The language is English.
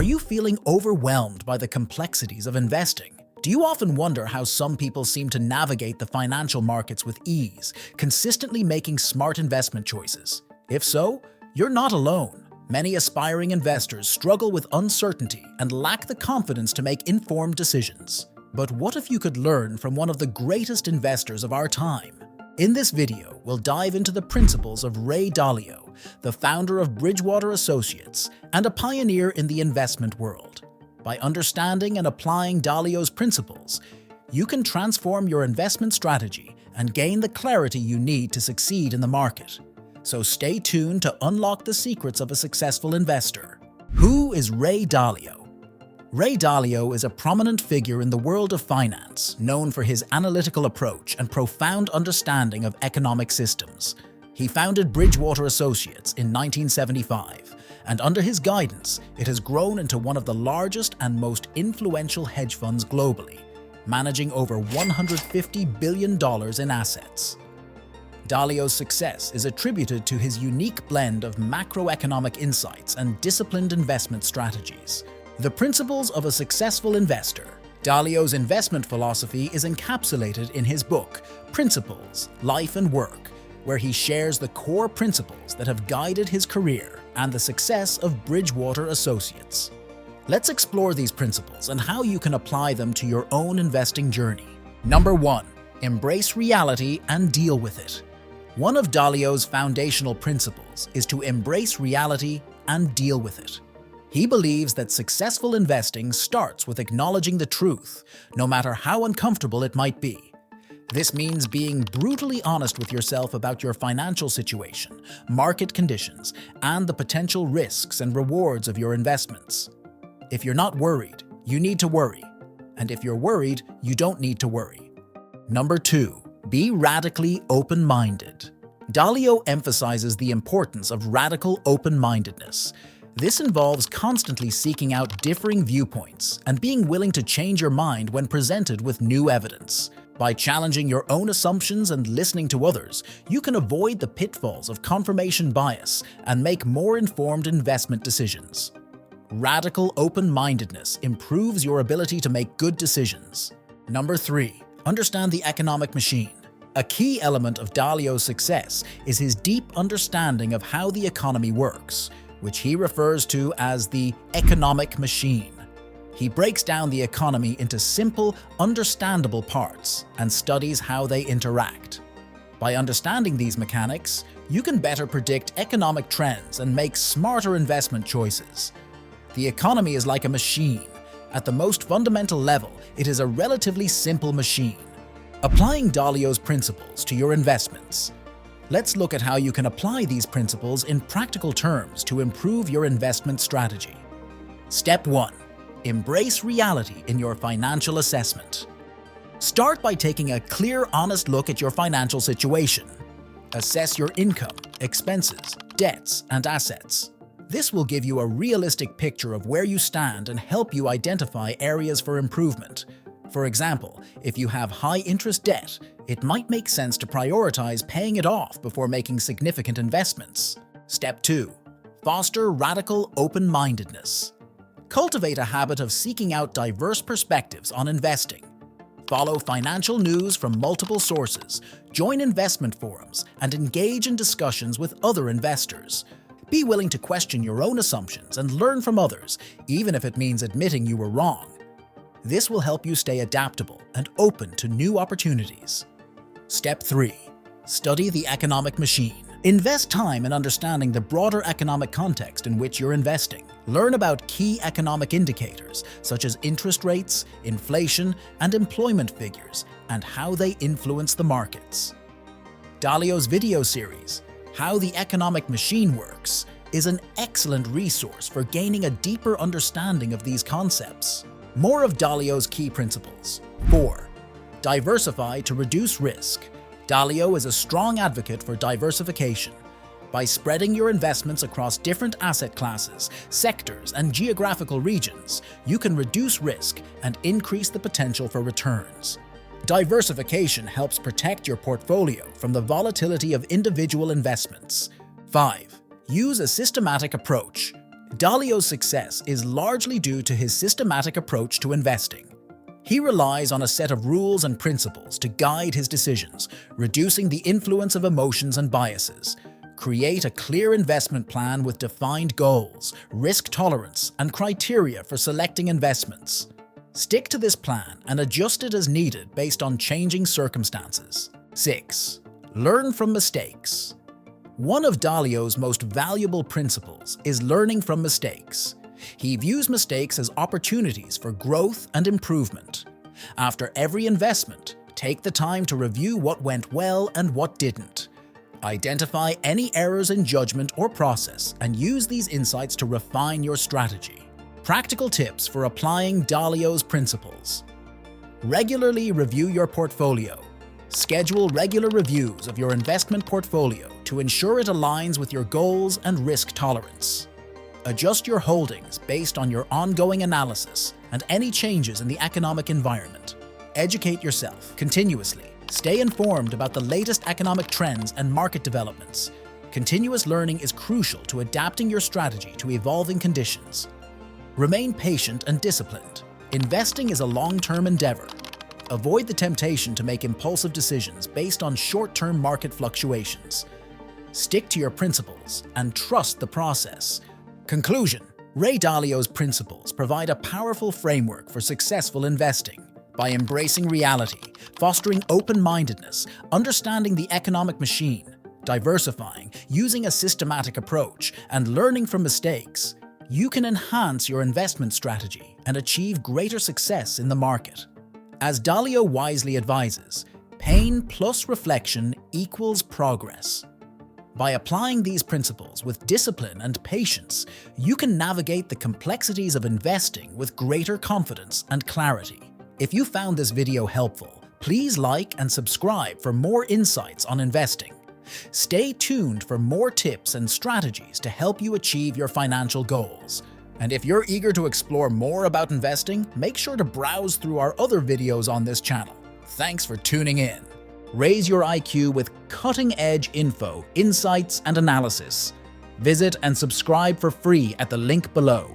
Are you feeling overwhelmed by the complexities of investing? Do you often wonder how some people seem to navigate the financial markets with ease, consistently making smart investment choices? If so, you're not alone. Many aspiring investors struggle with uncertainty and lack the confidence to make informed decisions. But what if you could learn from one of the greatest investors of our time? In this video, we'll dive into the principles of Ray Dalio, the founder of Bridgewater Associates and a pioneer in the investment world. By understanding and applying Dalio's principles, you can transform your investment strategy and gain the clarity you need to succeed in the market. So stay tuned to unlock the secrets of a successful investor. Who is Ray Dalio? Ray Dalio is a prominent figure in the world of finance, known for his analytical approach and profound understanding of economic systems. He founded Bridgewater Associates in 1975, and under his guidance, it has grown into one of the largest and most influential hedge funds globally, managing over $150 billion in assets. Dalio's success is attributed to his unique blend of macroeconomic insights and disciplined investment strategies. The principles of a successful investor. Dalio's investment philosophy is encapsulated in his book, Principles, Life and Work, where he shares the core principles that have guided his career and the success of Bridgewater Associates. Let's explore these principles and how you can apply them to your own investing journey. Number 1. Embrace reality and deal with it. One of Dalio's foundational principles is to embrace reality and deal with it. He believes that successful investing starts with acknowledging the truth, no matter how uncomfortable it might be. This means being brutally honest with yourself about your financial situation, market conditions, and the potential risks and rewards of your investments. If you're not worried, you need to worry. And if you're worried, you don't need to worry. Number 2. Be radically open-minded. Dalio emphasizes the importance of radical open-mindedness. This involves constantly seeking out differing viewpoints and being willing to change your mind when presented with new evidence. By challenging your own assumptions and listening to others, you can avoid the pitfalls of confirmation bias and make more informed investment decisions. Radical open-mindedness improves your ability to make good decisions. Number 3. Understand the economic machine. A key element of Dalio's success is his deep understanding of how the economy works, which he refers to as the economic machine. He breaks down the economy into simple, understandable parts and studies how they interact. By understanding these mechanics, you can better predict economic trends and make smarter investment choices. The economy is like a machine. At the most fundamental level, it is a relatively simple machine. Applying Dalio's principles to your investments. Let's look at how you can apply these principles in practical terms to improve your investment strategy. Step 1. Embrace reality in your financial assessment. Start by taking a clear, honest look at your financial situation. Assess your income, expenses, debts, and assets. This will give you a realistic picture of where you stand and help you identify areas for improvement. For example, if you have high-interest debt, it might make sense to prioritize paying it off before making significant investments. Step 2. Foster radical open-mindedness. Cultivate a habit of seeking out diverse perspectives on investing. Follow financial news from multiple sources, join investment forums, and engage in discussions with other investors. Be willing to question your own assumptions and learn from others, even if it means admitting you were wrong. This will help you stay adaptable and open to new opportunities. Step 3. Study the economic machine. Invest time in understanding the broader economic context in which you're investing. Learn about key economic indicators such as interest rates, inflation, and employment figures, and how they influence the markets. Dalio's video series, How the Economic Machine Works, is an excellent resource for gaining a deeper understanding of these concepts. More of Dalio's key principles. 4. Diversify to reduce risk. Dalio is a strong advocate for diversification. By spreading your investments across different asset classes, sectors, and geographical regions, you can reduce risk and increase the potential for returns. Diversification helps protect your portfolio from the volatility of individual investments. 5. Use a systematic approach. Dalio's success is largely due to his systematic approach to investing. He relies on a set of rules and principles to guide his decisions, reducing the influence of emotions and biases. Create a clear investment plan with defined goals, risk tolerance, and criteria for selecting investments. Stick to this plan and adjust it as needed based on changing circumstances. 6. Learn from mistakes. One of Dalio's most valuable principles is learning from mistakes. He views mistakes as opportunities for growth and improvement. After every investment, take the time to review what went well and what didn't. Identify any errors in judgment or process and use these insights to refine your strategy. Practical tips for applying Dalio's principles. Regularly review your portfolio. Schedule regular reviews of your investment portfolio to ensure it aligns with your goals and risk tolerance. Adjust your holdings based on your ongoing analysis and any changes in the economic environment. Educate yourself continuously. Stay informed about the latest economic trends and market developments. Continuous learning is crucial to adapting your strategy to evolving conditions. Remain patient and disciplined. Investing is a long-term endeavor. Avoid the temptation to make impulsive decisions based on short-term market fluctuations. Stick to your principles and trust the process. Conclusion: Ray Dalio's principles provide a powerful framework for successful investing. By embracing reality, fostering open-mindedness, understanding the economic machine, diversifying, using a systematic approach, and learning from mistakes, you can enhance your investment strategy and achieve greater success in the market. As Dalio wisely advises, pain plus reflection equals progress. By applying these principles with discipline and patience, you can navigate the complexities of investing with greater confidence and clarity. If you found this video helpful, please like and subscribe for more insights on investing. Stay tuned for more tips and strategies to help you achieve your financial goals. And if you're eager to explore more about investing, make sure to browse through our other videos on this channel. Thanks for tuning in. Raise your IQ with cutting-edge info, insights, and analysis. Visit and subscribe for free at the link below.